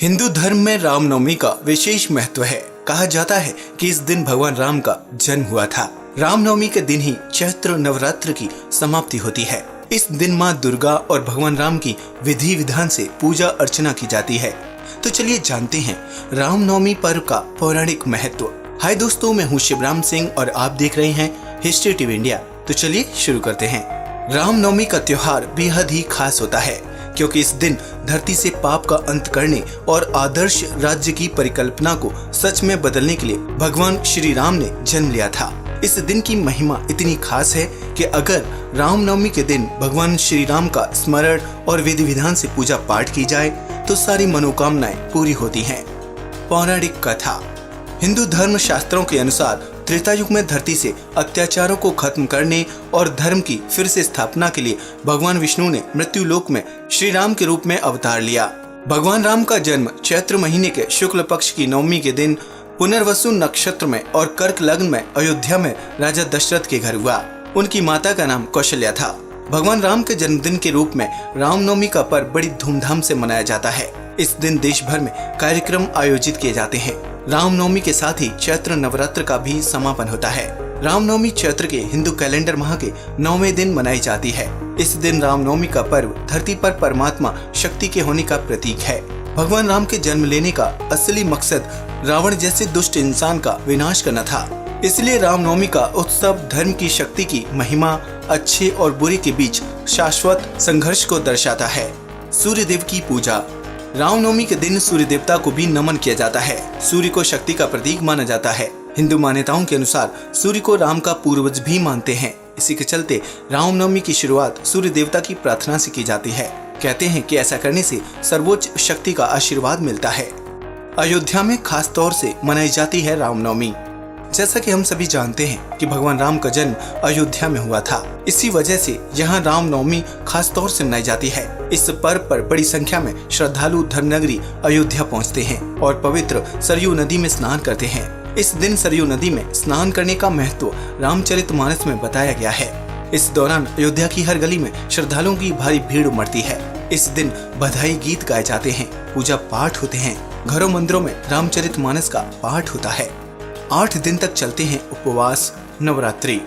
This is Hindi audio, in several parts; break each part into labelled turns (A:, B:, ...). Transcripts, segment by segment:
A: हिंदू धर्म में रामनवमी का विशेष महत्व है। कहा जाता है कि इस दिन भगवान राम का जन्म हुआ था। रामनवमी के दिन ही चैत्र नवरात्र की समाप्ति होती है। इस दिन माँ दुर्गा और भगवान राम की विधि विधान से पूजा अर्चना की जाती है। तो चलिए जानते हैं रामनवमी पर्व का पौराणिक महत्व। हाय दोस्तों, मैं हूँ शिवराम सिंह और आप देख रहे हैं हिस्ट्री टीवी इंडिया। तो चलिए शुरू करते हैं। रामनवमी का त्योहार बेहद ही खास होता है क्योंकि इस दिन धरती से पाप का अंत करने और आदर्श राज्य की परिकल्पना को सच में बदलने के लिए भगवान श्री राम ने जन्म लिया था। इस दिन की महिमा इतनी खास है कि अगर रामनवमी के दिन भगवान श्री राम का स्मरण और विधि विधान से पूजा पाठ की जाए तो सारी मनोकामनाएं पूरी होती हैं। पौराणिक कथा। हिंदू धर्म शास्त्रों के अनुसार त्रेता युग में धरती से अत्याचारों को खत्म करने और धर्म की फिर से स्थापना के लिए भगवान विष्णु ने मृत्यु लोक में श्री राम के रूप में अवतार लिया। भगवान राम का जन्म चैत्र महीने के शुक्ल पक्ष की नवमी के दिन पुनर्वसु नक्षत्र में और कर्क लग्न में अयोध्या में राजा दशरथ के घर हुआ। उनकी माता का नाम कौशल्या था। भगवान राम के जन्मदिन के रूप में रामनवमी का पर्व बड़ी धूमधाम से मनाया जाता है। इस दिन देश भर में कार्यक्रम आयोजित किए जाते हैं। रामनवमी के साथ ही चैत्र नवरात्र का भी समापन होता है। रामनवमी चैत्र के हिंदू कैलेंडर माह के 9वें दिन मनाई जाती है। इस दिन रामनवमी का पर्व धरती पर परमात्मा शक्ति के होने का प्रतीक है। भगवान राम के जन्म लेने का असली मकसद रावण जैसे दुष्ट इंसान का विनाश करना था। इसलिए रामनवमी का उत्सव धर्म की शक्ति की महिमा, अच्छे और बुरे के बीच शाश्वत संघर्ष को दर्शाता है। सूर्य देव की पूजा। रामनवमी के दिन सूर्य देवता को भी नमन किया जाता है। सूर्य को शक्ति का प्रतीक माना जाता है। हिंदू मान्यताओं के अनुसार सूर्य को राम का पूर्वज भी मानते हैं। इसी के चलते रामनवमी की शुरुआत सूर्य देवता की प्रार्थना से की जाती है। कहते हैं कि ऐसा करने से सर्वोच्च शक्ति का आशीर्वाद मिलता है। अयोध्या में खास तौर से मनाई जाती है रामनवमी। जैसा कि हम सभी जानते हैं कि भगवान राम का जन्म अयोध्या में हुआ था। इसी वजह से यहाँ रामनवमी खास तौर से मनाई जाती है। इस पर्व पर बड़ी संख्या में श्रद्धालु धर्मनगरी अयोध्या पहुँचते हैं और पवित्र सरयू नदी में स्नान करते हैं। इस दिन सरयू नदी में स्नान करने का महत्व रामचरितमानस में बताया गया है। इस दौरान अयोध्या की हर गली में श्रद्धालुओं की भारी भीड़ उमड़ती है। इस दिन बधाई गीत गाए जाते हैं, पूजा पाठ होते हैं। घरों मंदिरों में रामचरितमानस का पाठ होता है। 8 दिन तक चलते हैं उपवास। नवरात्रि।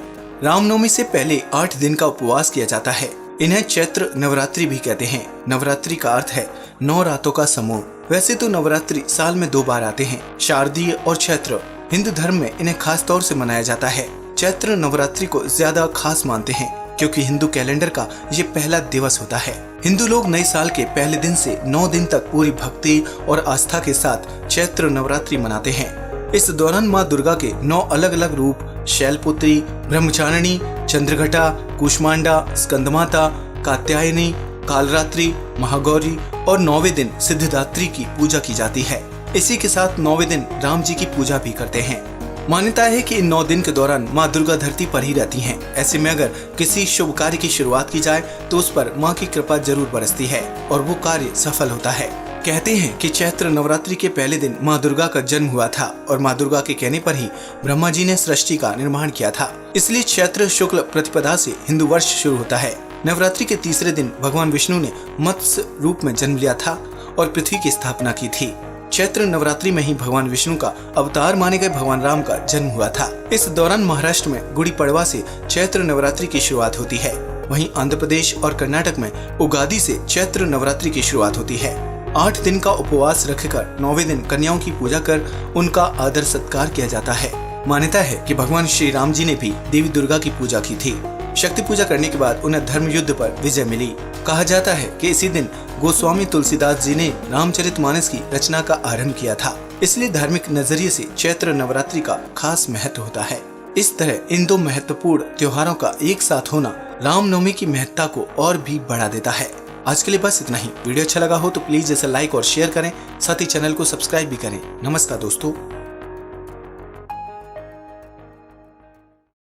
A: रामनवमी से पहले 8 दिन का उपवास किया जाता है। इन्हें चैत्र नवरात्रि भी कहते हैं। नवरात्रि का अर्थ है 9 रातों का समूह। वैसे तो नवरात्रि साल में 2 बार आते हैं, शारदीय और चैत्र। हिंदू धर्म में इन्हें खास तौर से मनाया जाता है। चैत्र नवरात्रि को ज्यादा खास मानते हैं क्योंकि हिंदू कैलेंडर का ये पहला दिवस होता है। हिंदू लोग नए साल के पहले दिन से 9 दिन तक पूरी भक्ति और आस्था के साथ चैत्र नवरात्रि मनाते हैं। इस दौरान माँ दुर्गा के 9 अलग अलग रूप शैलपुत्री, ब्रह्मचारिणी, चंद्रघटा, कुष्मांडा, स्कंदमाता, कात्यायनी, कालरात्रि, महागौरी और 9वें दिन सिद्धिदात्री की पूजा की जाती है। इसी के साथ 9वें दिन राम जी की पूजा भी करते हैं। मान्यता है कि इन 9 दिन के दौरान माँ दुर्गा धरती पर ही रहती हैं। ऐसे में अगर किसी शुभ कार्य की शुरुआत की जाए तो उस पर माँ की कृपा जरूर बरसती है और वो कार्य सफल होता है। कहते हैं कि चैत्र नवरात्रि के पहले दिन माँ दुर्गा का जन्म हुआ था और माँ दुर्गा के कहने पर ही ब्रह्मा जी ने सृष्टि का निर्माण किया था। इसलिए चैत्र शुक्ल प्रतिपदा से हिंदू वर्ष शुरू होता है। नवरात्रि के तीसरे दिन भगवान विष्णु ने मत्स्य रूप में जन्म लिया था और पृथ्वी की स्थापना की थी। चैत्र नवरात्रि में ही भगवान विष्णु का अवतार माने गए भगवान राम का जन्म हुआ था। इस दौरान महाराष्ट्र में गुड़ी पड़वा से चैत्र नवरात्रि की शुरुआत होती है। वहीं आंध्र प्रदेश और कर्नाटक में उगादी से चैत्र नवरात्रि की शुरुआत होती है। 8 दिन का उपवास रखकर 9वें दिन कन्याओं की पूजा कर उनका आदर सत्कार किया जाता है। मान्यता है कि भगवान श्री राम जी ने भी देवी दुर्गा की पूजा की थी। शक्ति पूजा करने के बाद उन्हें धर्म युद्ध पर विजय मिली। कहा जाता है कि इसी दिन गोस्वामी तुलसीदास जी ने रामचरितमानस की रचना का आरंभ किया था। इसलिए धार्मिक नजरिए से चैत्र नवरात्रि का खास महत्व होता है। इस तरह इन 2 महत्वपूर्ण त्योहारों का एक साथ होना रामनवमी की महत्ता को और भी बढ़ा देता है। आज के लिए बस इतना ही। वीडियो अच्छा लगा हो तो प्लीज इसे लाइक और शेयर करें, साथ ही चैनल को सब्सक्राइब भी करें। नमस्कार दोस्तों।